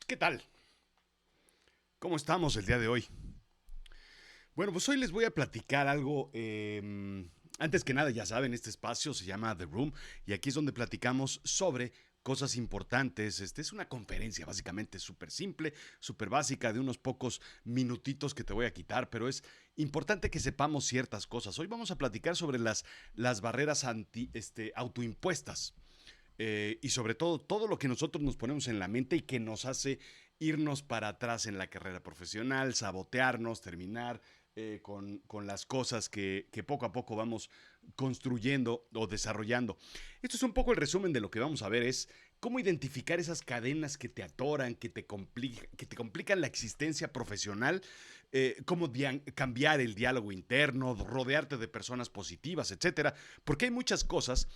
¿Qué tal? ¿Cómo estamos el día de hoy? Bueno, pues hoy les voy a platicar algo. Antes que nada, ya saben, este espacio se llama The Room y aquí es donde platicamos sobre cosas importantes. Es una conferencia básicamente súper simple, súper básica, de unos pocos minutitos que te voy a quitar, pero es importante que sepamos ciertas cosas. Hoy vamos a platicar sobre las barreras autoimpuestas. Y sobre todo lo que nosotros nos ponemos en la mente y que nos hace irnos para atrás en la carrera profesional, sabotearnos, terminar con las cosas que poco a poco vamos construyendo o desarrollando. Esto es un poco el resumen de lo que vamos a ver, es cómo identificar esas cadenas que te atoran, que te complican la existencia profesional, cómo cambiar el diálogo interno, rodearte de personas positivas, etcétera, porque hay muchas cosas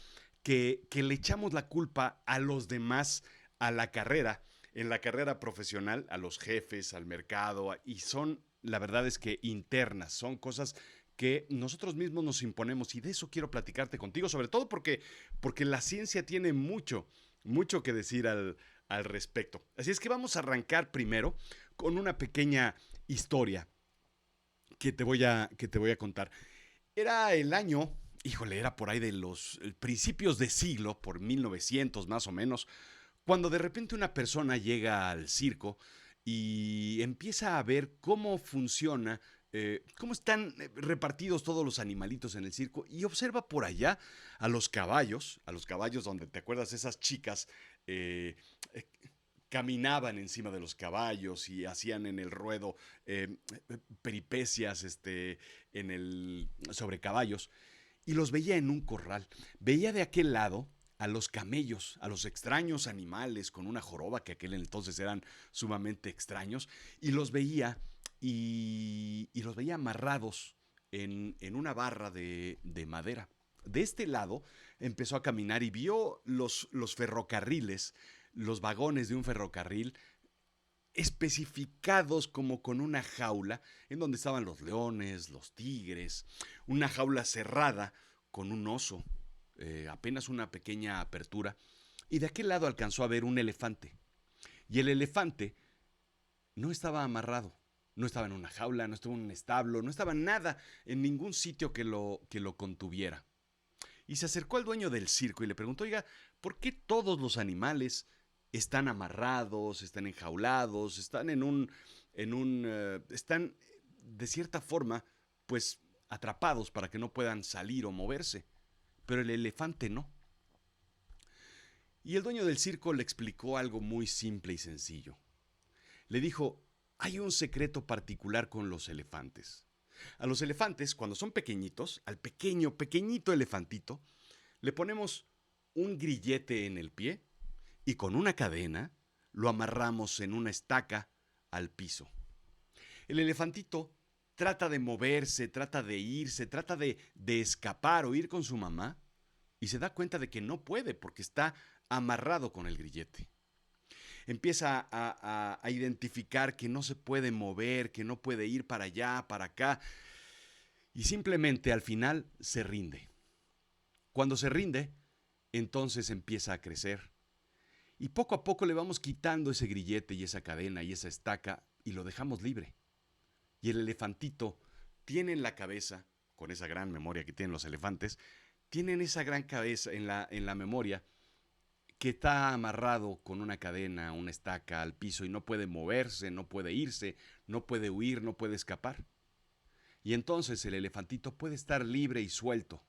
que le echamos la culpa a los demás, a la carrera, en la carrera profesional, a los jefes, al mercado, y son, la verdad es que internas, son cosas que nosotros mismos nos imponemos y de eso quiero platicarte contigo, sobre todo porque la ciencia tiene mucho que decir al respecto. Así es que vamos a arrancar primero con una pequeña historia que te voy a contar. Era el año, híjole, era por ahí de los principios de siglo, por 1900 más o menos, cuando de repente una persona llega al circo y empieza a ver cómo funciona, cómo están repartidos todos los animalitos en el circo y observa por allá a los caballos donde te acuerdas esas chicas eh, eh, caminaban encima de los caballos y hacían en el ruedo peripecias sobre caballos y los veía en un corral. Veía de aquel lado a los camellos, a los extraños animales con una joroba que aquel entonces eran sumamente extraños, y los veía amarrados en una barra de madera. De este lado empezó a caminar y vio los ferrocarriles, los vagones de un ferrocarril especificados como con una jaula en donde estaban los leones, los tigres, una jaula cerrada con un oso, apenas una pequeña apertura, y de aquel lado alcanzó a ver un elefante. Y el elefante no estaba amarrado, no estaba en una jaula, no estaba en un establo, no estaba nada en ningún sitio que lo contuviera. Y se acercó al dueño del circo y le preguntó, oiga, ¿por qué todos los animales están amarrados, están enjaulados, están de cierta forma, pues atrapados para que no puedan salir o moverse? Pero el elefante no. Y el dueño del circo le explicó algo muy simple y sencillo. Le dijo, hay un secreto particular con los elefantes. A los elefantes, cuando son pequeñitos, al pequeñito elefantito, le ponemos un grillete en el pie y con una cadena lo amarramos en una estaca al piso. El elefantito trata de moverse, trata de irse, trata de escapar o ir con su mamá y se da cuenta de que no puede porque está amarrado con el grillete. Empieza a identificar que no se puede mover, que no puede ir para allá, para acá, y simplemente al final se rinde. Cuando se rinde, entonces empieza a crecer. Y poco a poco le vamos quitando ese grillete y esa cadena y esa estaca y lo dejamos libre. Y el elefantito tiene en la cabeza, con esa gran memoria que tienen los elefantes, tienen esa gran cabeza en la memoria que está amarrado con una cadena, una estaca al piso y no puede moverse, no puede irse, no puede huir, no puede escapar. Y entonces el elefantito puede estar libre y suelto,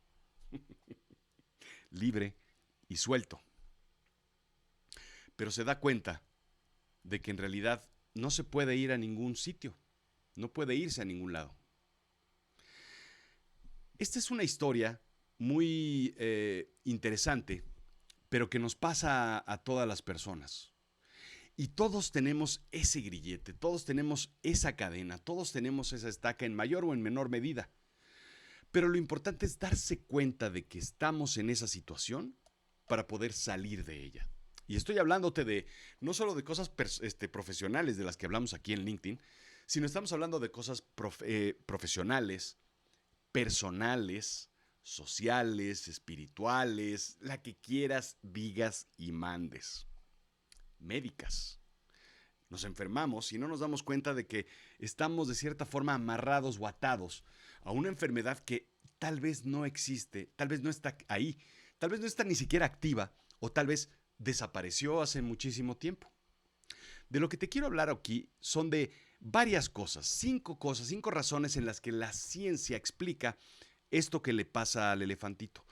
libre y suelto. Pero se da cuenta de que en realidad no se puede ir a ningún sitio, no puede irse a ningún lado. Esta es una historia muy interesante, pero que nos pasa a todas las personas. Y todos tenemos ese grillete, todos tenemos esa cadena, todos tenemos esa estaca en mayor o en menor medida. Pero lo importante es darse cuenta de que estamos en esa situación para poder salir de ella. Y estoy hablándote de no solo de cosas profesionales de las que hablamos aquí en LinkedIn, sino estamos hablando de cosas profesionales, personales, sociales, espirituales, la que quieras, digas y mandes. Médicas, nos enfermamos y no nos damos cuenta de que estamos de cierta forma amarrados o atados a una enfermedad que tal vez no existe, tal vez no está ahí, tal vez no está ni siquiera activa o tal vez desapareció hace muchísimo tiempo. De lo que te quiero hablar aquí son de varias cosas, cinco razones en las que la ciencia explica esto que le pasa al elefantito.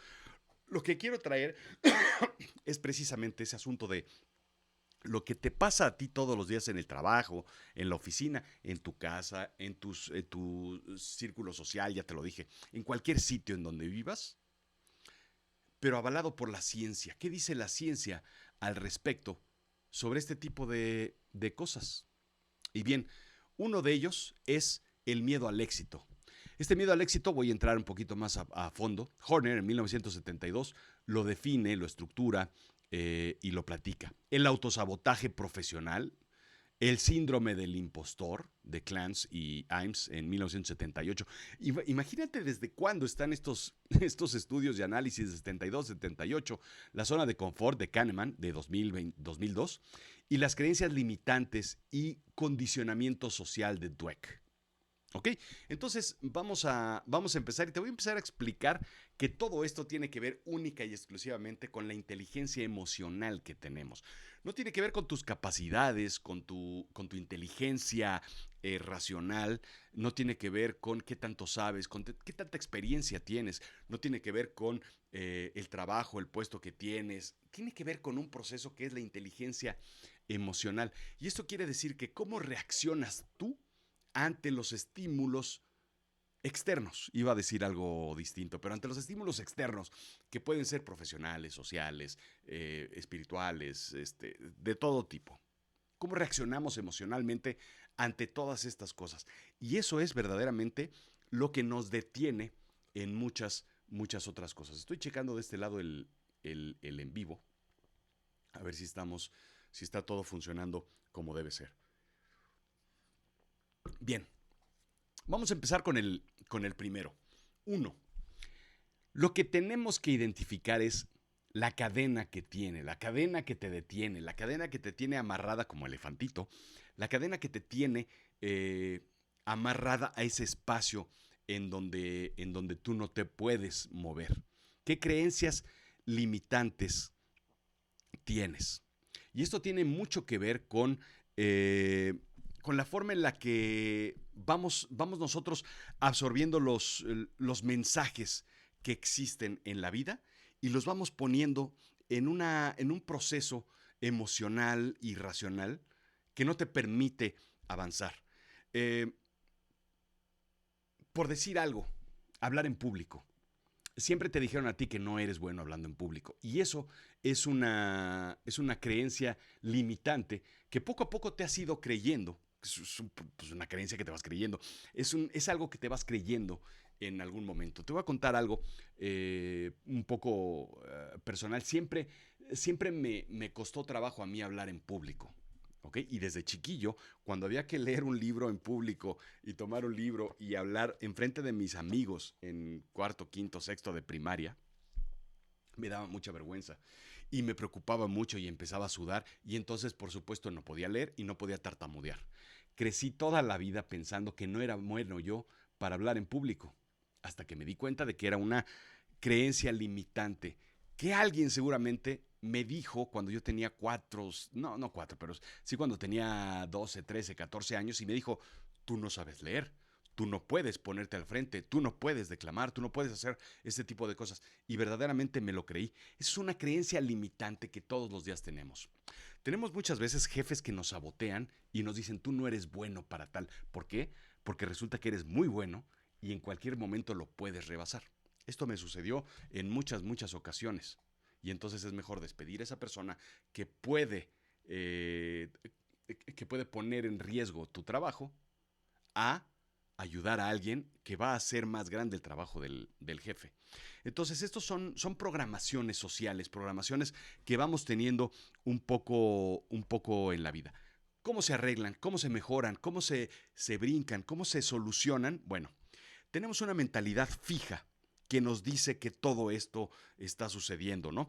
Lo que quiero traer es precisamente ese asunto de lo que te pasa a ti todos los días en el trabajo, en la oficina, en tu casa, en tu círculo social, ya te lo dije, en cualquier sitio en donde vivas, pero avalado por la ciencia. ¿Qué dice la ciencia al respecto sobre este tipo de cosas? Y bien, uno de ellos es el miedo al éxito. Este miedo al éxito, voy a entrar un poquito más a fondo. Horner en 1972 lo define, lo estructura y lo platica. El autosabotaje profesional, el síndrome del impostor de Clance y Imes en 1978. Imagínate desde cuándo están estos estudios de análisis de 72, 78, la zona de confort de Kahneman de 2002 y las creencias limitantes y condicionamiento social de Dweck. ¿Ok? Entonces vamos a empezar y te voy a empezar a explicar que todo esto tiene que ver única y exclusivamente con la inteligencia emocional que tenemos. No tiene que ver con tus capacidades, con tu inteligencia racional, no tiene que ver con qué tanto sabes, con qué tanta experiencia tienes, no tiene que ver con el trabajo, el puesto que tienes, tiene que ver con un proceso que es la inteligencia emocional. Y esto quiere decir que cómo reaccionas tú ante los estímulos externos. Iba a decir algo distinto, pero ante los estímulos externos, que pueden ser profesionales, sociales, espirituales, de todo tipo. ¿Cómo reaccionamos emocionalmente ante todas estas cosas? Y eso es verdaderamente lo que nos detiene en muchas otras cosas. Estoy checando de este lado el en vivo, a ver si está todo funcionando como debe ser. Bien, vamos a empezar con el primero. Uno, lo que tenemos que identificar es la cadena que tiene, la cadena que te detiene, la cadena que te tiene amarrada como elefantito, la cadena que te tiene amarrada a ese espacio en donde tú no te puedes mover. ¿Qué creencias limitantes tienes? Y esto tiene mucho que ver con la forma en la que vamos nosotros absorbiendo los mensajes que existen en la vida y los vamos poniendo en un proceso emocional y racional que no te permite avanzar. Eh, por decir algo, hablar en público. Siempre te dijeron a ti que no eres bueno hablando en público. Y eso es una creencia limitante que poco a poco te has ido creyendo. Pues una creencia que te vas creyendo. Es algo que te vas creyendo en algún momento. Te voy a contar algo un poco personal. Siempre me costó trabajo a mí hablar en público. ¿Ok? Y desde chiquillo, cuando había que leer un libro en público y tomar un libro y hablar enfrente de mis amigos en cuarto, quinto, sexto de primaria, me daba mucha vergüenza y me preocupaba mucho y empezaba a sudar y entonces por supuesto no podía leer y no podía tartamudear. Crecí toda la vida pensando que no era bueno yo para hablar en público, hasta que me di cuenta de que era una creencia limitante que alguien seguramente me dijo cuando yo tenía no cuatro, pero sí cuando tenía 12, 13, 14 años y me dijo, tú no sabes leer, tú no puedes ponerte al frente, tú no puedes declamar, tú no puedes hacer este tipo de cosas. Y verdaderamente me lo creí. Es una creencia limitante que todos los días tenemos. Tenemos muchas veces jefes que nos sabotean y nos dicen, tú no eres bueno para tal. ¿Por qué? Porque resulta que eres muy bueno y en cualquier momento lo puedes rebasar. Esto me sucedió en muchas ocasiones. Y entonces es mejor despedir a esa persona que eh, que puede poner en riesgo tu trabajo a ayudar a alguien que va a hacer más grande el trabajo del jefe. Entonces, estos son programaciones sociales, programaciones que vamos teniendo un poco en la vida. ¿Cómo se arreglan? ¿Cómo se mejoran? ¿Cómo se brincan? ¿Cómo se solucionan? Bueno, tenemos una mentalidad fija que nos dice que todo esto está sucediendo, ¿no?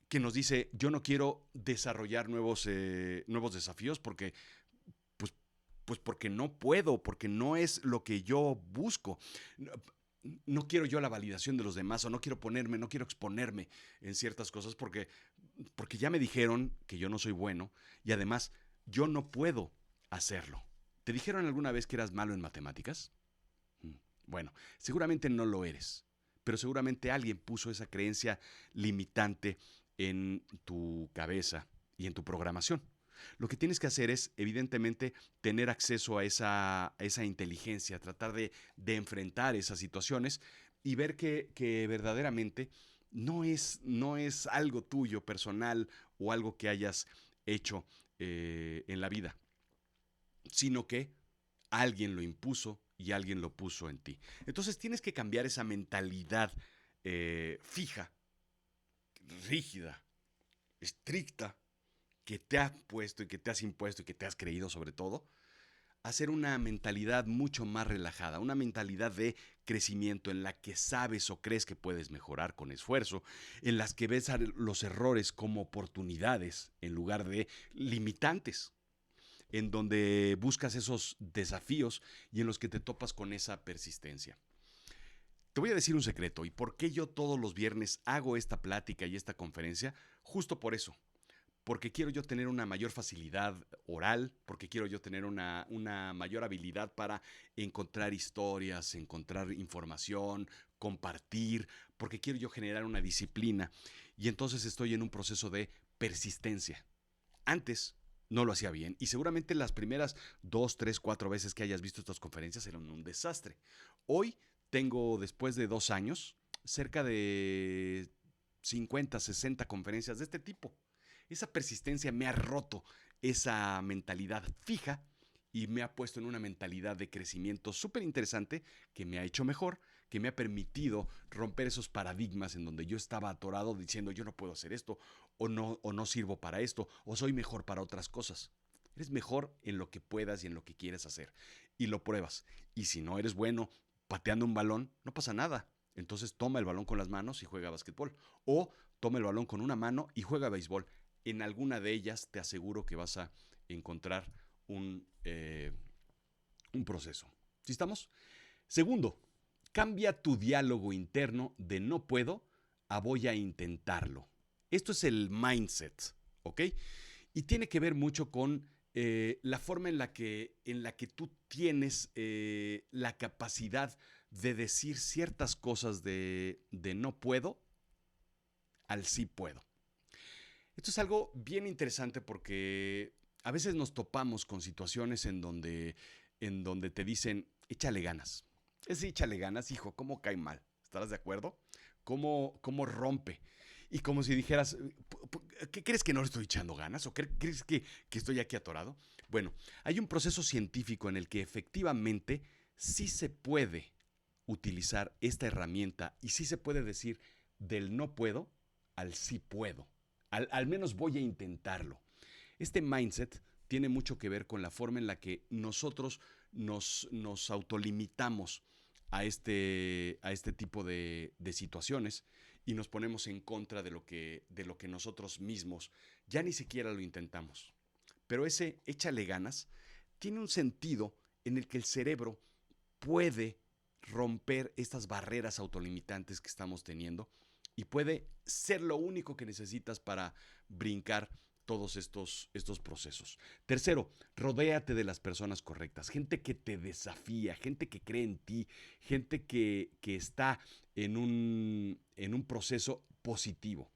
que nos dice, yo no quiero desarrollar nuevos desafíos pues, pues porque no puedo, porque no es lo que yo busco. No, no quiero yo la validación de los demás o no quiero exponerme en ciertas cosas porque ya me dijeron que yo no soy bueno y además yo no puedo hacerlo. ¿Te dijeron alguna vez que eras malo en matemáticas? Bueno, seguramente no lo eres, pero seguramente alguien puso esa creencia limitante en tu cabeza y en tu programación. Lo que tienes que hacer es, evidentemente, tener acceso a esa inteligencia, tratar de enfrentar esas situaciones y ver que verdaderamente no es algo tuyo, personal o algo que hayas hecho en la vida, sino que alguien lo impuso y alguien lo puso en ti. Entonces tienes que cambiar esa mentalidad fija, rígida, estricta, que te has puesto y que te has impuesto y que te has creído sobre todo, hacer una mentalidad mucho más relajada, una mentalidad de crecimiento en la que sabes o crees que puedes mejorar con esfuerzo, en las que ves los errores como oportunidades en lugar de limitantes, en donde buscas esos desafíos y en los que te topas con esa persistencia. Te voy a decir un secreto y por qué yo todos los viernes hago esta plática y esta conferencia, justo por eso, porque quiero yo tener una mayor facilidad oral, porque quiero yo tener una mayor habilidad para encontrar historias, encontrar información, compartir, porque quiero yo generar una disciplina y entonces estoy en un proceso de persistencia. Antes no lo hacía bien y seguramente las primeras 2, 3, 4 veces que hayas visto estas conferencias eran un desastre. Hoy tengo, después de 2 años, cerca de 50, 60 conferencias de este tipo. Esa persistencia me ha roto esa mentalidad fija y me ha puesto en una mentalidad de crecimiento súper interesante que me ha hecho mejor, que me ha permitido romper esos paradigmas en donde yo estaba atorado diciendo yo no puedo hacer esto o no sirvo para esto o soy mejor para otras cosas. Eres mejor en lo que puedas y en lo que quieres hacer y lo pruebas. Y si no eres bueno pateando un balón, no pasa nada. Entonces toma el balón con las manos y juega básquetbol. O toma el balón con una mano y juega béisbol. En alguna de ellas te aseguro que vas a encontrar un proceso. ¿Sí estamos? Segundo, cambia tu diálogo interno de no puedo a voy a intentarlo. Esto es el mindset, ¿ok? Y tiene que ver mucho con la forma en la que tú tienes la capacidad de decir ciertas cosas de no puedo al sí puedo. Esto es algo bien interesante porque a veces nos topamos con situaciones en donde te dicen, échale ganas. Es échale ganas, hijo, ¿cómo cae mal? ¿Estarás de acuerdo? ¿Cómo rompe? Y como si dijeras, ¿qué crees que no le estoy echando ganas? ¿O crees que estoy aquí atorado? Bueno, hay un proceso científico en el que efectivamente sí se puede utilizar esta herramienta y sí se puede decir del no puedo al sí puedo. Al menos voy a intentarlo. Este mindset tiene mucho que ver con la forma en la que nosotros nos autolimitamos a este tipo de situaciones y nos ponemos en contra de lo que nosotros mismos ya ni siquiera lo intentamos. Pero ese échale ganas tiene un sentido en el que el cerebro puede romper estas barreras autolimitantes que estamos teniendo y puede ser lo único que necesitas para brincar todos estos procesos. Tercero, rodéate de las personas correctas, gente que te desafía, gente que cree en ti, gente que está en un proceso positivo.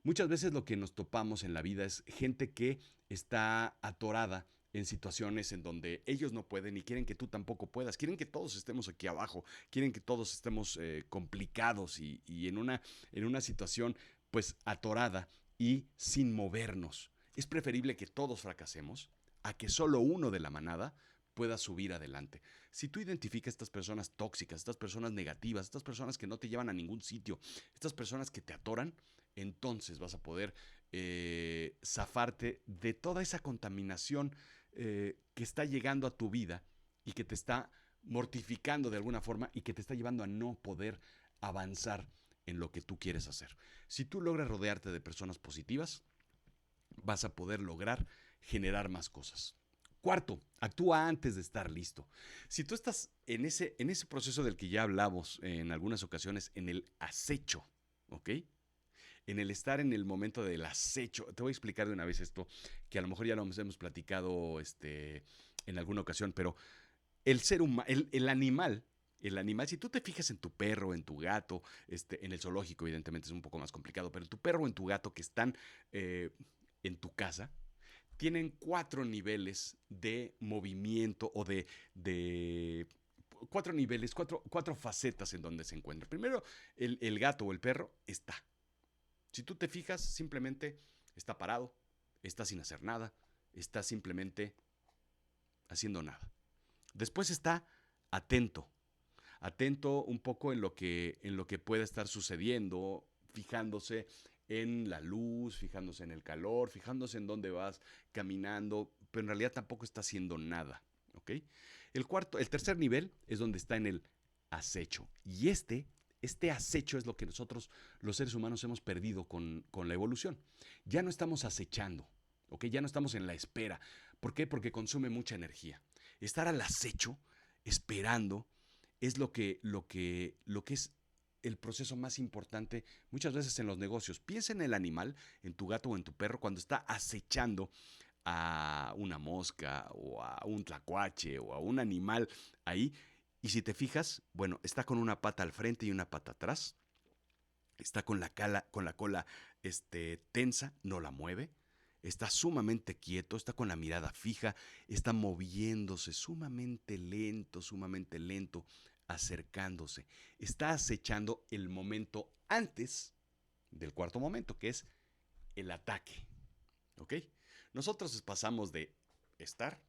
Muchas veces lo que nos topamos en la vida es gente que está atorada en situaciones en donde ellos no pueden y quieren que tú tampoco puedas. Quieren que todos estemos aquí abajo, quieren que todos estemos complicados y en una situación pues atorada y sin movernos. Es preferible que todos fracasemos a que solo uno de la manada pueda subir adelante. Si tú identificas estas personas tóxicas, estas personas negativas, estas personas que no te llevan a ningún sitio, estas personas que te atoran, entonces vas a poder zafarte de toda esa contaminación que está llegando a tu vida y que te está mortificando de alguna forma y que te está llevando a no poder avanzar en lo que tú quieres hacer. Si tú logras rodearte de personas positivas, vas a poder lograr generar más cosas. Cuarto, actúa antes de estar listo. Si tú estás en ese proceso del que ya hablamos en algunas ocasiones, en el acecho, ¿ok? En el estar en el momento del acecho. Te voy a explicar de una vez esto, que a lo mejor ya lo hemos platicado en alguna ocasión, pero el ser humano, el animal, si tú te fijas en tu perro, en tu gato, en el zoológico, evidentemente es un poco más complicado, pero en tu perro o en tu gato que están eh, en tu casa, tienen 4 niveles de movimiento o de 4 niveles, cuatro facetas en donde se encuentra. Primero, el gato o el perro está. Si tú te fijas, simplemente está parado, está sin hacer nada, está simplemente haciendo nada. Después está atento, atento un poco en lo que pueda estar sucediendo, fijándose en la luz, fijándose en el calor, fijándose en dónde vas caminando, pero en realidad tampoco está haciendo nada, ¿ok? El tercer nivel es donde está en el acecho. Y este acecho es lo que nosotros, los seres humanos, hemos perdido con la evolución. Ya no estamos acechando, ¿ok? Ya no estamos en la espera. ¿Por qué? Porque consume mucha energía. Estar al acecho, esperando, es lo que es el proceso más importante muchas veces en los negocios. Piensa en el animal, en tu gato o en tu perro, cuando está acechando a una mosca o a un tlacuache o a un animal ahí. Y si te fijas, bueno, está con una pata al frente y una pata atrás. Está con la cola tensa, no la mueve. Está sumamente quieto, está con la mirada fija, está moviéndose sumamente lento, acercándose. Está acechando el momento antes del cuarto momento, que es el ataque. ¿Ok? Nosotros pasamos estar,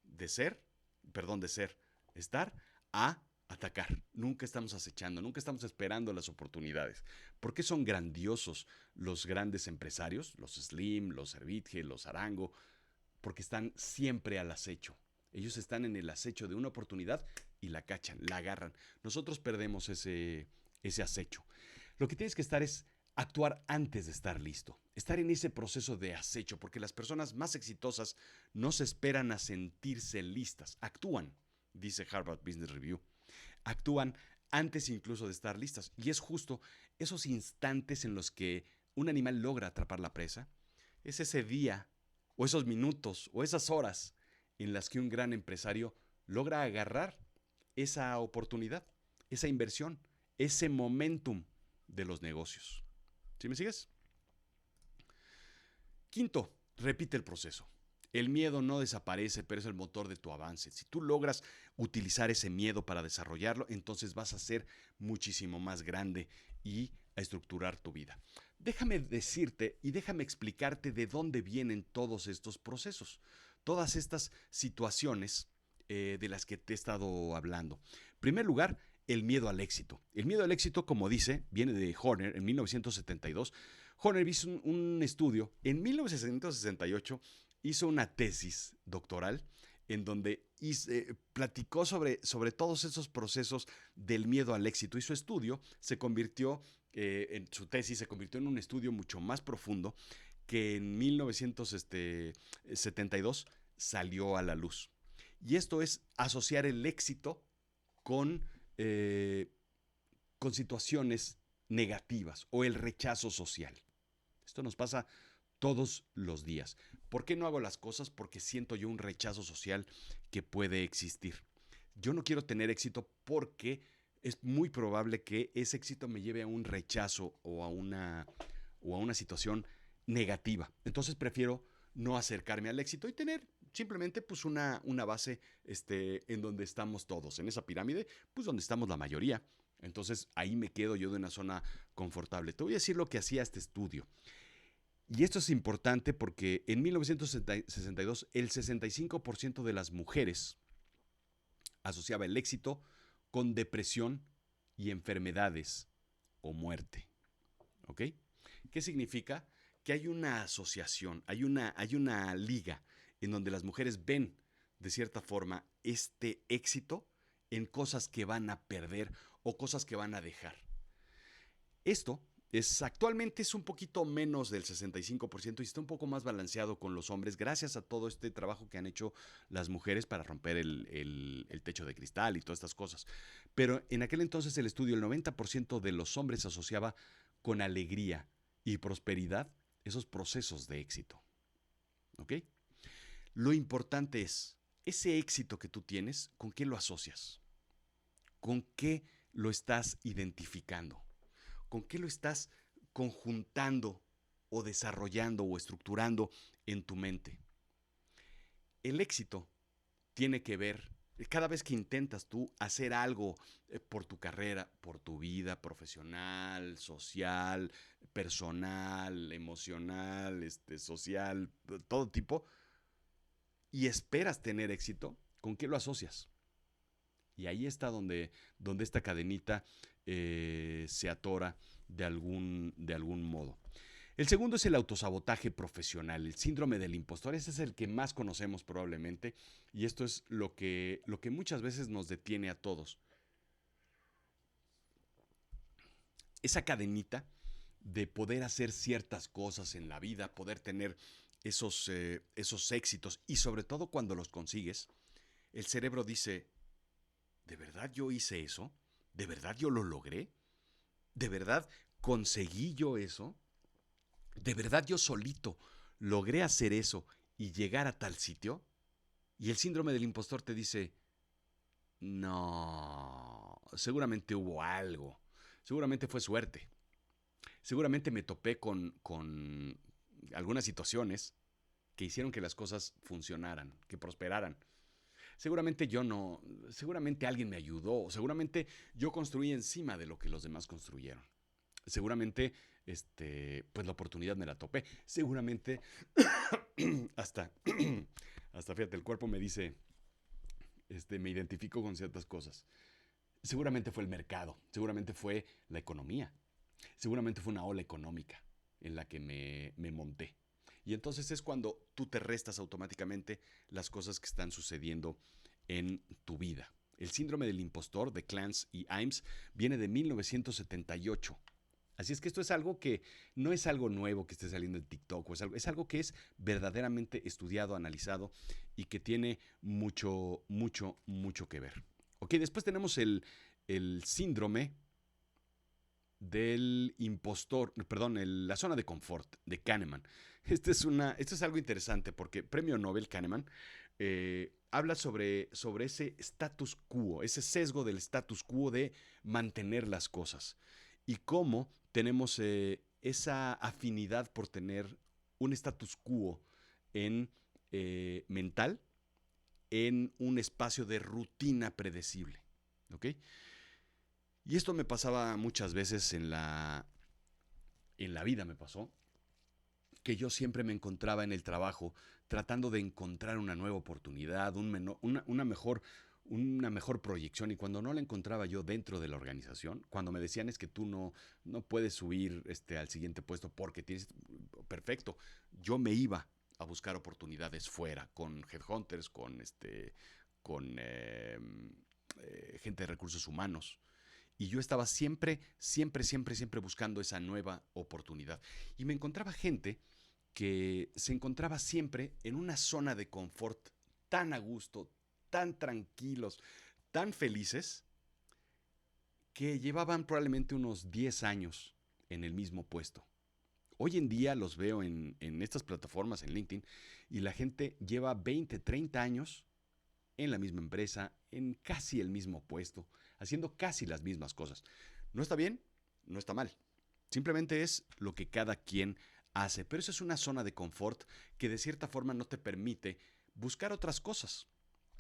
de ser, de ser, estar, a atacar. Nunca estamos acechando, nunca estamos esperando las oportunidades. ¿Por qué son grandiosos los grandes empresarios, los Slim, los Servitje, los Arango? Porque están siempre al acecho. Ellos están en el acecho de una oportunidad y la cachan, la agarran. Nosotros perdemos ese acecho. Lo que tienes que estar es actuar antes de estar listo, estar en ese proceso de acecho, porque las personas más exitosas no se esperan a sentirse listas, actúan, dice Harvard Business Review, actúan antes incluso de estar listas. Y es justo esos instantes en los que un animal logra atrapar la presa, es ese día o esos minutos o esas horas en las que un gran empresario logra agarrar esa oportunidad, esa inversión, ese momentum de los negocios. ¿Sí me sigues? Quinto, repite el proceso. El miedo no desaparece, pero es el motor de tu avance. Si tú logras utilizar ese miedo para desarrollarlo, entonces vas a ser muchísimo más grande y a estructurar tu vida. Déjame decirte y déjame explicarte de dónde vienen todos estos procesos, todas estas situaciones de las que te he estado hablando. En primer lugar, el miedo al éxito. El miedo al éxito, como dice, viene de Horner en 1972. Horner hizo un estudio en 1968, hizo una tesis doctoral en donde platicó sobre todos esos procesos del miedo al éxito. Y su estudio en su tesis se convirtió en un estudio mucho más profundo que en 1972 salió a la luz. Y esto es asociar el éxito con, eh, con situaciones negativas o el rechazo social. Esto nos pasa todos los días. ¿Por qué no hago las cosas? Porque siento yo un rechazo social que puede existir. Yo no quiero tener éxito porque es muy probable que ese éxito me lleve a un rechazo o a una situación negativa. Entonces prefiero no acercarme al éxito y tener simplemente pues una base en donde estamos todos, en esa pirámide, pues donde estamos la mayoría. Entonces ahí me quedo yo de una zona confortable. Te voy a decir lo que hacía este estudio. Y esto es importante porque en 1962 el 65% de las mujeres asociaba el éxito con depresión y enfermedades o muerte. ¿Ok? ¿Qué significa? Que hay una asociación, hay una liga en donde las mujeres ven de cierta forma este éxito en cosas que van a perder o cosas que van a dejar. Esto actualmente es un poquito menos del 65% y está un poco más balanceado con los hombres gracias a todo este trabajo que han hecho las mujeres para romper el techo de cristal y todas estas cosas. Pero en aquel entonces el estudio, el 90% de los hombres asociaba con alegría y prosperidad esos procesos de éxito. ¿Ok? Lo importante es, ese éxito que tú tienes, ¿con qué lo asocias? ¿Con qué lo estás identificando? ¿Con qué lo estás conjuntando o desarrollando o estructurando en tu mente? El éxito tiene que ver, cada vez que intentas tú hacer algo por tu carrera, por tu vida profesional, social, personal, emocional, social, todo tipo, y esperas tener éxito, ¿con qué lo asocias? Y ahí está donde esta cadenita se atora de algún modo. El segundo es el autosabotaje profesional, el síndrome del impostor. Ese es el que más conocemos probablemente y esto es lo que muchas veces nos detiene a todos. Esa cadenita de poder hacer ciertas cosas en la vida, poder tener esos éxitos y sobre todo cuando los consigues, el cerebro dice, ¿de verdad yo hice eso? ¿De verdad yo lo logré? ¿De verdad conseguí yo eso? ¿De verdad yo solito logré hacer eso y llegar a tal sitio? Y el síndrome del impostor te dice, no, seguramente hubo algo, seguramente fue suerte, seguramente me topé con algunas situaciones que hicieron que las cosas funcionaran, que prosperaran. Seguramente yo no, seguramente alguien me ayudó, seguramente yo construí encima de lo que los demás construyeron. Seguramente, pues la oportunidad me la topé. Seguramente, hasta, hasta fíjate, el cuerpo me dice, me identifico con ciertas cosas. Seguramente fue el mercado, seguramente fue la economía, seguramente fue una ola económica en la que me monté. Y entonces es cuando tú te restas automáticamente las cosas que están sucediendo en tu vida. El síndrome del impostor de Clance y Imes viene de 1978. Así es que esto es algo que no es algo nuevo que esté saliendo en TikTok, es algo que es verdaderamente estudiado, analizado y que tiene mucho, mucho, mucho que ver. Ok, después tenemos el síndrome del impostor, perdón, la zona de confort de Kahneman. Esto es algo interesante porque premio Nobel Kahneman habla sobre ese status quo, ese sesgo del status quo de mantener las cosas y cómo tenemos esa afinidad por tener un status quo en mental en un espacio de rutina predecible. ¿Ok? Y esto me pasaba muchas veces en la vida, me pasó, que yo siempre me encontraba en el trabajo tratando de encontrar una nueva oportunidad, una mejor proyección y cuando no la encontraba yo dentro de la organización, cuando me decían es que tú no puedes subir al siguiente puesto porque tienes, perfecto, yo me iba a buscar oportunidades fuera con headhunters, con gente de recursos humanos. Y yo estaba siempre, siempre, siempre, siempre buscando esa nueva oportunidad. Y me encontraba gente que se encontraba siempre en una zona de confort tan a gusto, tan tranquilos, tan felices, que llevaban probablemente unos 10 años en el mismo puesto. Hoy en día los veo en estas plataformas, en LinkedIn, y la gente lleva 20, 30 años en la misma empresa, en casi el mismo puesto, haciendo casi las mismas cosas. ¿No está bien? No está mal. Simplemente es lo que cada quien hace. Pero eso es una zona de confort que de cierta forma no te permite buscar otras cosas.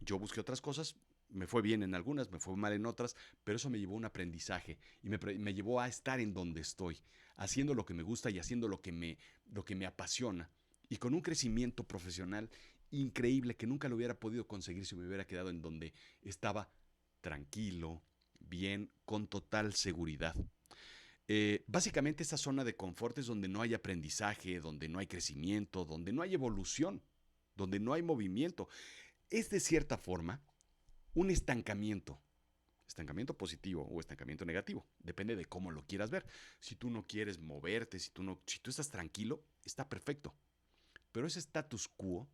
Yo busqué otras cosas, me fue bien en algunas, me fue mal en otras, pero eso me llevó a un aprendizaje y me llevó a estar en donde estoy, haciendo lo que me gusta y haciendo lo que me apasiona y con un crecimiento profesional increíble que nunca lo hubiera podido conseguir si me hubiera quedado en donde estaba tranquilo, bien, con total seguridad. Básicamente esta zona de confort es donde no hay aprendizaje, donde no hay crecimiento, donde no hay evolución, donde no hay movimiento. Es de cierta forma un estancamiento. Estancamiento positivo o estancamiento negativo. Depende de cómo lo quieras ver. Si tú no quieres moverte, si tú estás tranquilo, está perfecto. Pero ese status quo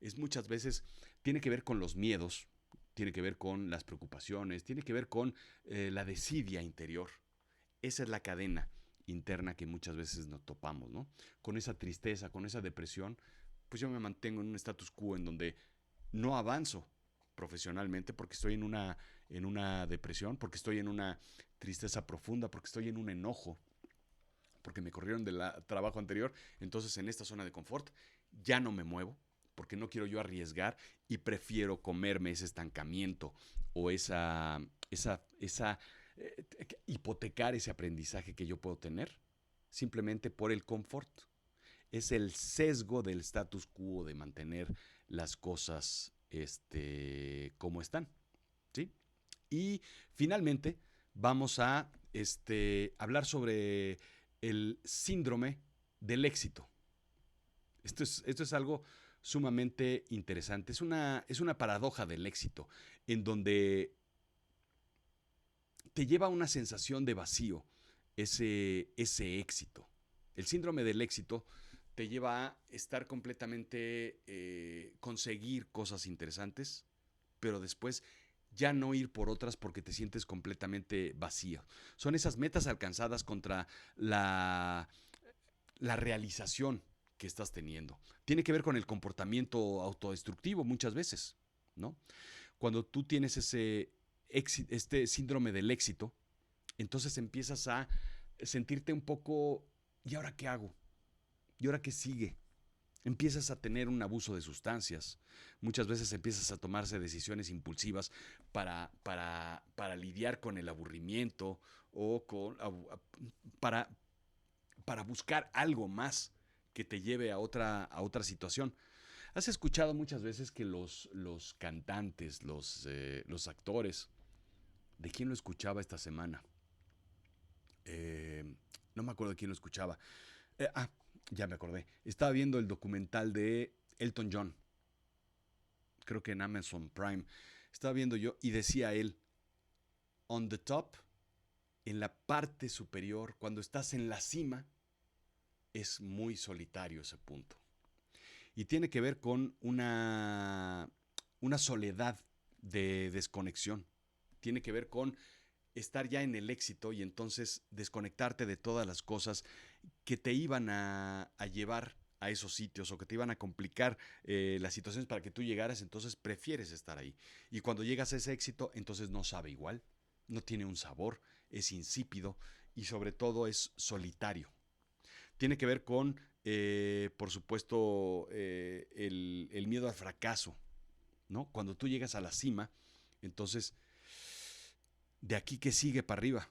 es muchas veces, tiene que ver con los miedos, tiene que ver con las preocupaciones, tiene que ver con la desidia interior. Esa es la cadena interna que muchas veces nos topamos, ¿no? Con esa tristeza, con esa depresión, pues yo me mantengo en un status quo en donde no avanzo profesionalmente porque estoy en una depresión, porque estoy en una tristeza profunda, porque estoy en un enojo, porque me corrieron del trabajo anterior. Entonces en esta zona de confort ya no me muevo porque no quiero yo arriesgar y prefiero comerme ese estancamiento o esa hipotecar ese aprendizaje que yo puedo tener simplemente por el confort. Es el sesgo del status quo de mantener las cosas como están, ¿sí? Y finalmente vamos a hablar sobre el síndrome del éxito. Esto es algo sumamente interesante. Es una paradoja del éxito, en donde te lleva a una sensación de vacío ese éxito. El síndrome del éxito te lleva a estar completamente, conseguir cosas interesantes, pero después ya no ir por otras porque te sientes completamente vacío. Son esas metas alcanzadas contra la realización que estás teniendo. Tiene que ver con el comportamiento autodestructivo muchas veces, ¿no? Cuando tú tienes este síndrome del éxito, entonces empiezas a sentirte un poco, ¿y ahora qué hago? ¿Y ahora qué sigue? Empiezas a tener un abuso de sustancias. Muchas veces empiezas a tomarse decisiones impulsivas para lidiar con el aburrimiento o para, para buscar algo más que te lleve a otra situación. Has escuchado muchas veces que los cantantes, los actores, ¿de quién lo escuchaba esta semana? Eh, no me acuerdo de quién lo escuchaba. Eh, ah, ya me acordé. Estaba viendo el documental de Elton John, creo que en Amazon Prime. Estaba viendo yo y decía él, on the top, en la parte superior, cuando estás en la cima, es muy solitario ese punto. Y tiene que ver con una soledad de desconexión. Tiene que ver con estar ya en el éxito y entonces desconectarte de todas las cosas que te iban a llevar a esos sitios o que te iban a complicar las situaciones para que tú llegaras, entonces prefieres estar ahí. Y cuando llegas a ese éxito, entonces no sabe igual, no tiene un sabor, es insípido y sobre todo es solitario. Tiene que ver con, por supuesto, el miedo al fracaso, ¿no? Cuando tú llegas a la cima, entonces, de aquí que sigue para arriba,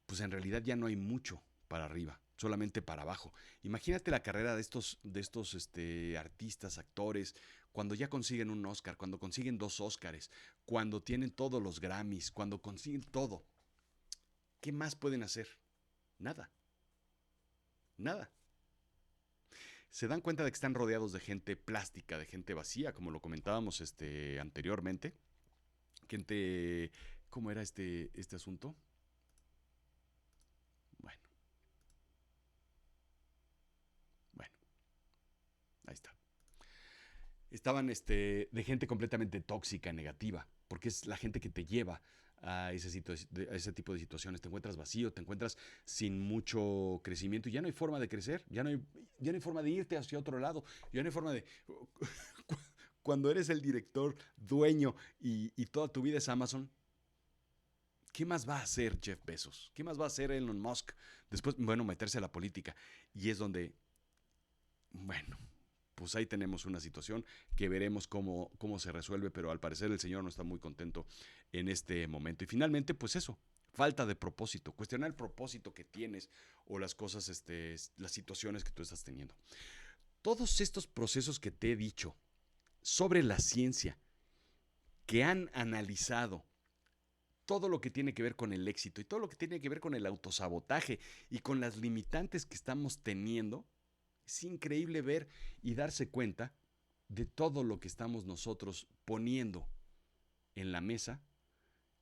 pues en realidad ya no hay mucho para arriba, solamente para abajo. Imagínate la carrera de estos artistas, actores, cuando ya consiguen un Oscar, cuando consiguen dos Oscars, cuando tienen todos los Grammys, cuando consiguen todo. ¿Qué más pueden hacer? Nada, nada. Se dan cuenta de que están rodeados de gente plástica, de gente vacía, como lo comentábamos anteriormente. Gente, ¿cómo era este asunto? Bueno, bueno, ahí está. Estaban de gente completamente tóxica, negativa, porque es la gente que te lleva a a ese tipo de situaciones. Te encuentras vacío, te encuentras sin mucho crecimiento y ya no hay forma de crecer, ya no hay forma de irte hacia otro lado, ya no hay forma de... Cuando eres el director, dueño y toda tu vida es Amazon, ¿qué más va a hacer Jeff Bezos? ¿Qué más va a hacer Elon Musk? Después, bueno, meterse a la política. Y es donde, bueno, pues ahí tenemos una situación que veremos cómo se resuelve, pero al parecer el señor no está muy contento en este momento. Y finalmente, pues eso, falta de propósito, cuestionar el propósito que tienes o las cosas, las situaciones que tú estás teniendo. Todos estos procesos que te he dicho sobre la ciencia, que han analizado todo lo que tiene que ver con el éxito y todo lo que tiene que ver con el autosabotaje y con las limitantes que estamos teniendo, es increíble ver y darse cuenta de todo lo que estamos nosotros poniendo en la mesa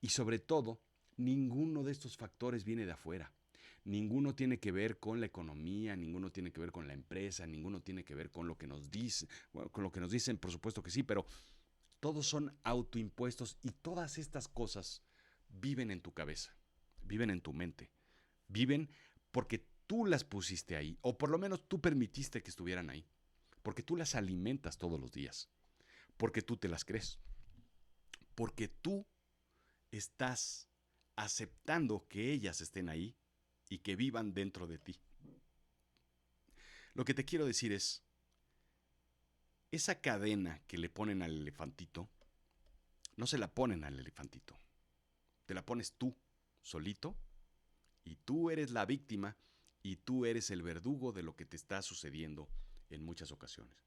Y sobre todo, ninguno de estos factores viene de afuera. Ninguno tiene que ver con la economía, ninguno tiene que ver con la empresa, ninguno tiene que ver con lo que nos dicen. Bueno, con lo que nos dicen, por supuesto que sí, pero todos son autoimpuestos y todas estas cosas viven en tu cabeza, viven en tu mente, viven porque tú las pusiste ahí, o por lo menos tú permitiste que estuvieran ahí, porque tú las alimentas todos los días, porque tú te las crees, porque tú estás aceptando que ellas estén ahí y que vivan dentro de ti. Lo que te quiero decir es, esa cadena que le ponen al elefantito, no se la ponen al elefantito, te la pones tú, solito, y tú eres la víctima y tú eres el verdugo de lo que te está sucediendo en muchas ocasiones.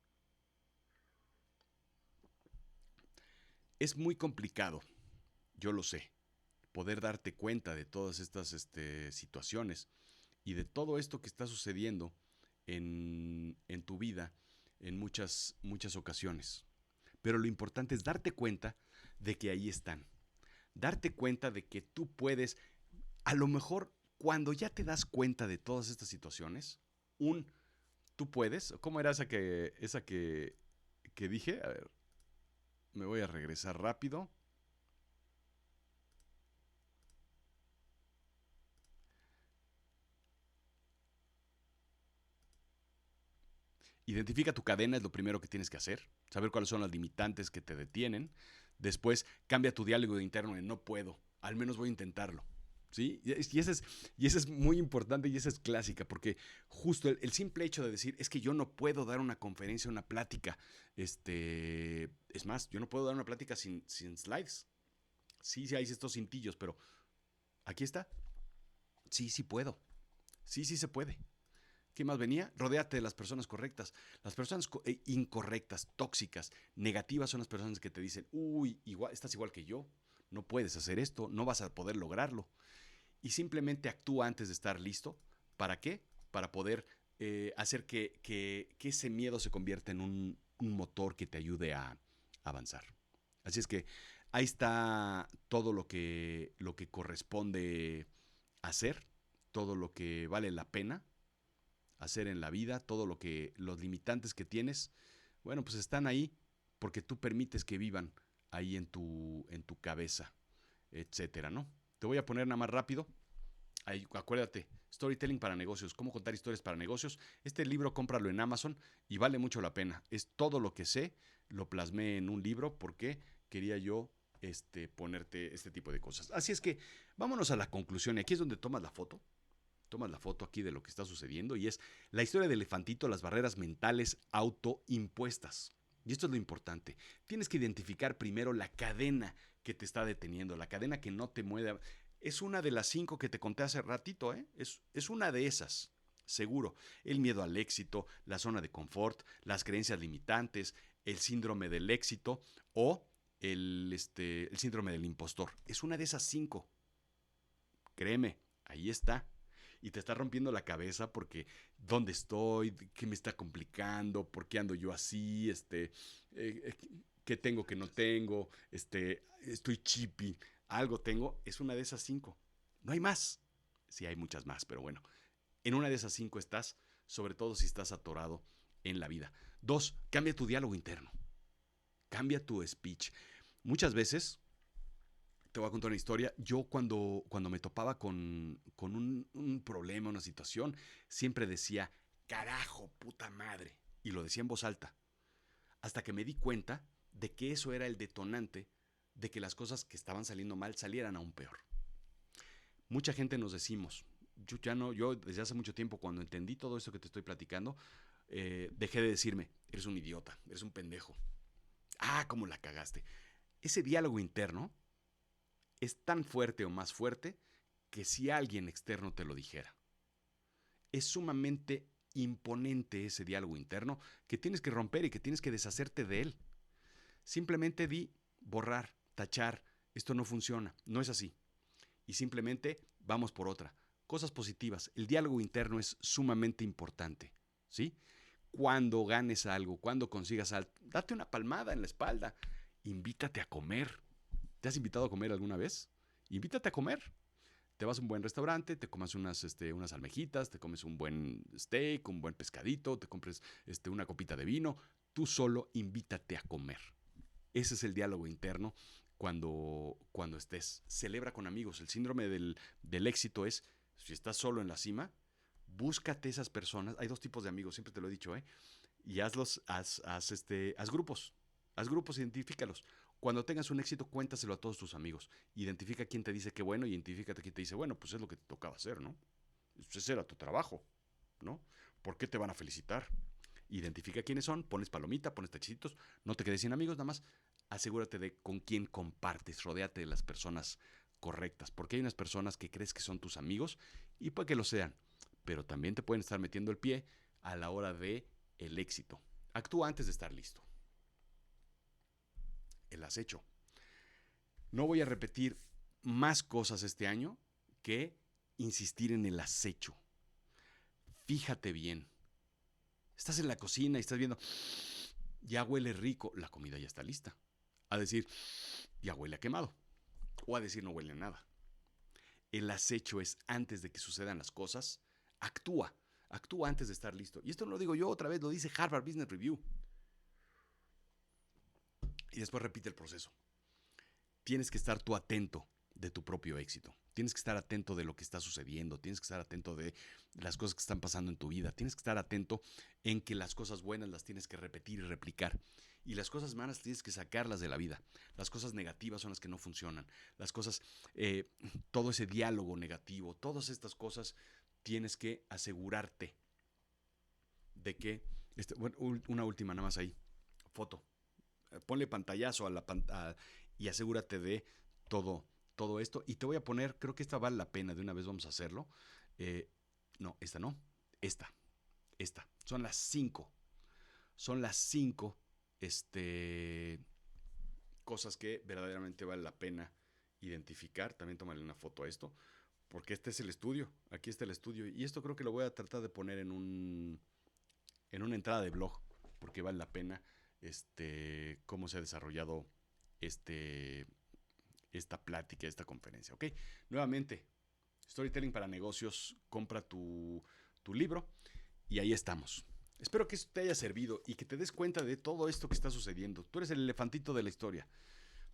Es muy complicado, yo lo sé, poder darte cuenta de todas estas situaciones y de todo esto que está sucediendo en tu vida en muchas ocasiones. Pero lo importante es darte cuenta de que ahí están. Darte cuenta de que tú puedes, a lo mejor cuando ya te das cuenta de todas estas situaciones, tú puedes, ¿cómo era esa que dije? A ver, me voy a regresar rápido. Identifica tu cadena, es lo primero que tienes que hacer. Saber cuáles son las limitantes que te detienen. Después, cambia tu diálogo interno en no puedo. Al menos voy a intentarlo. ¿Sí? Y ese es muy importante y esa es clásica, porque justo el simple hecho de decir, es que yo no puedo dar una conferencia, una plática. Es más, yo no puedo dar una plática sin slides. Sí, sí hay estos cintillos, pero aquí está. Sí, sí puedo. Sí, sí se puede. ¿Qué más venía? Rodéate de las personas correctas. Las personas incorrectas, tóxicas, negativas son las personas que te dicen, uy, estás igual que yo, no puedes hacer esto, no vas a poder lograrlo. Y simplemente actúa antes de estar listo. ¿Para qué? Para poder hacer que ese miedo se convierta en un motor que te ayude a avanzar. Así es que ahí está todo lo que corresponde hacer, todo lo que vale la pena hacer en la vida, los limitantes que tienes, bueno, pues están ahí porque tú permites que vivan ahí en tu cabeza, etcétera, ¿no? Te voy a poner nada más rápido. Ahí, acuérdate, Storytelling para negocios, cómo contar historias para negocios. Este libro cómpralo en Amazon y vale mucho la pena. Es todo lo que sé, lo plasmé en un libro porque quería yo ponerte este tipo de cosas. Así es que vámonos a la conclusión. Y aquí es donde tomas la foto aquí de lo que está sucediendo y es la historia del elefantito, las barreras mentales autoimpuestas. Y esto es lo importante. Tienes que identificar primero la cadena que te está deteniendo, la cadena que no te mueve. Es una de las 5 que te conté hace ratito, ¿eh? Es una de esas, seguro. El miedo al éxito, la zona de confort, las creencias limitantes, el síndrome del éxito o el síndrome del impostor. Es una de esas 5. Créeme, ahí está y te está rompiendo la cabeza porque dónde estoy, qué me está complicando, por qué ando yo así, eh, qué tengo que no tengo, estoy chippy, algo tengo, es una de esas 5. No hay más. Sí hay muchas más, pero bueno, en una de esas 5 estás, sobre todo si estás atorado en la vida. 2, cambia tu diálogo interno, cambia tu speech. Muchas veces te voy a contar una historia. Yo cuando me topaba con un problema, una situación, siempre decía, carajo, puta madre. Y lo decía en voz alta. Hasta que me di cuenta de que eso era el detonante de que las cosas que estaban saliendo mal salieran aún peor. Mucha gente nos decimos, yo desde hace mucho tiempo cuando entendí todo esto que te estoy platicando, dejé de decirme, eres un idiota, eres un pendejo. Ah, cómo la cagaste. Ese diálogo interno es tan fuerte o más fuerte que si alguien externo te lo dijera. Es sumamente imponente ese diálogo interno que tienes que romper y que tienes que deshacerte de él. Simplemente di borrar, tachar, esto no funciona, no es así. Y simplemente vamos por otra. Cosas positivas. El diálogo interno es sumamente importante, ¿sí? Cuando ganes algo, cuando consigas algo, date una palmada en la espalda. Invítate a comer. ¿Te has invitado a comer alguna vez? Invítate a comer. Te vas a un buen restaurante, te comes unas almejitas, te comes un buen steak, un buen pescadito, te compres una copita de vino. Tú solo invítate a comer. Ese es el diálogo interno cuando estés. Celebra con amigos. El síndrome del éxito es, si estás solo en la cima, búscate esas personas. Hay dos tipos de amigos, siempre te lo he dicho, ¿eh? Y haz grupos. Haz grupos, identifícalos. Cuando tengas un éxito, cuéntaselo a todos tus amigos. Identifica quién te dice qué bueno y identifícate quién te dice, bueno, pues es lo que te tocaba hacer, ¿no? Ese era tu trabajo, ¿no? ¿Por qué te van a felicitar? Identifica quiénes son, pones palomita, pones tachitos, no te quedes sin amigos, nada más asegúrate de con quién compartes, rodéate de las personas correctas, porque hay unas personas que crees que son tus amigos y puede que lo sean, pero también te pueden estar metiendo el pie a la hora de el éxito. Actúa antes de estar listo. El acecho. No voy a repetir más cosas este año que insistir en el acecho. Fíjate bien. Estás en la cocina y estás viendo, ya huele rico, la comida ya está lista. A decir, ya huele a quemado. O a decir, no huele a nada. El acecho es antes de que sucedan las cosas, actúa. Actúa antes de estar listo. Y esto no lo digo yo otra vez, lo dice Harvard Business Review. Y después repite el proceso. Tienes que estar tú atento de tu propio éxito. Tienes que estar atento de lo que está sucediendo. Tienes que estar atento de las cosas que están pasando en tu vida. Tienes que estar atento en que las cosas buenas las tienes que repetir y replicar. Y las cosas malas tienes que sacarlas de la vida. Las cosas negativas son las que no funcionan. Las cosas, todo ese diálogo negativo, todas estas cosas tienes que asegurarte de que, bueno, una última nada más ahí, foto. Ponle pantallazo a la pantalla y asegúrate de todo esto. Y te voy a poner, creo que esta vale la pena, de una vez vamos a hacerlo. No, esta no, esta. Son las 5. Son las 5 cosas que verdaderamente vale la pena identificar. También tómale una foto a esto, porque este es el estudio. Aquí está el estudio. Y esto creo que lo voy a tratar de poner en una entrada de blog, porque vale la pena cómo se ha desarrollado esta plática, esta conferencia, ¿ok? Nuevamente, Storytelling para Negocios, compra tu libro y ahí estamos. Espero que esto te haya servido y que te des cuenta de todo esto que está sucediendo. Tú eres el elefantito de la historia.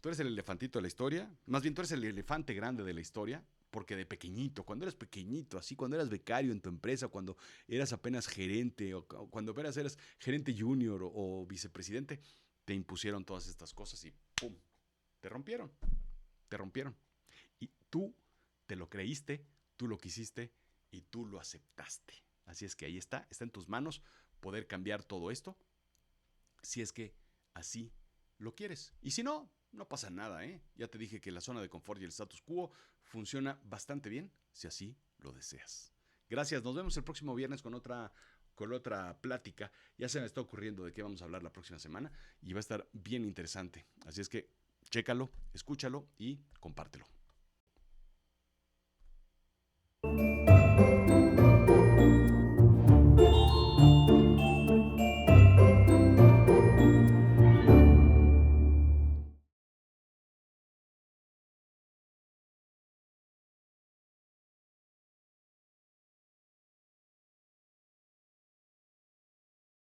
Tú eres el elefantito de la historia. Más bien, tú eres el elefante grande de la historia. Porque de pequeñito, cuando eras pequeñito, así cuando eras becario en tu empresa, cuando eras apenas gerente, o cuando apenas eras gerente junior o vicepresidente, te impusieron todas estas cosas y ¡pum! Te rompieron. Te rompieron. Y tú te lo creíste, tú lo quisiste y tú lo aceptaste. Así es que ahí está en tus manos poder cambiar todo esto, si es que así lo quieres. Y si no, no pasa nada, ¿eh? Ya te dije que la zona de confort y el status quo funciona bastante bien si así lo deseas. Gracias, nos vemos el próximo viernes con otra plática. Ya se me está ocurriendo de qué vamos a hablar la próxima semana y va a estar bien interesante. Así es que chécalo, escúchalo y compártelo.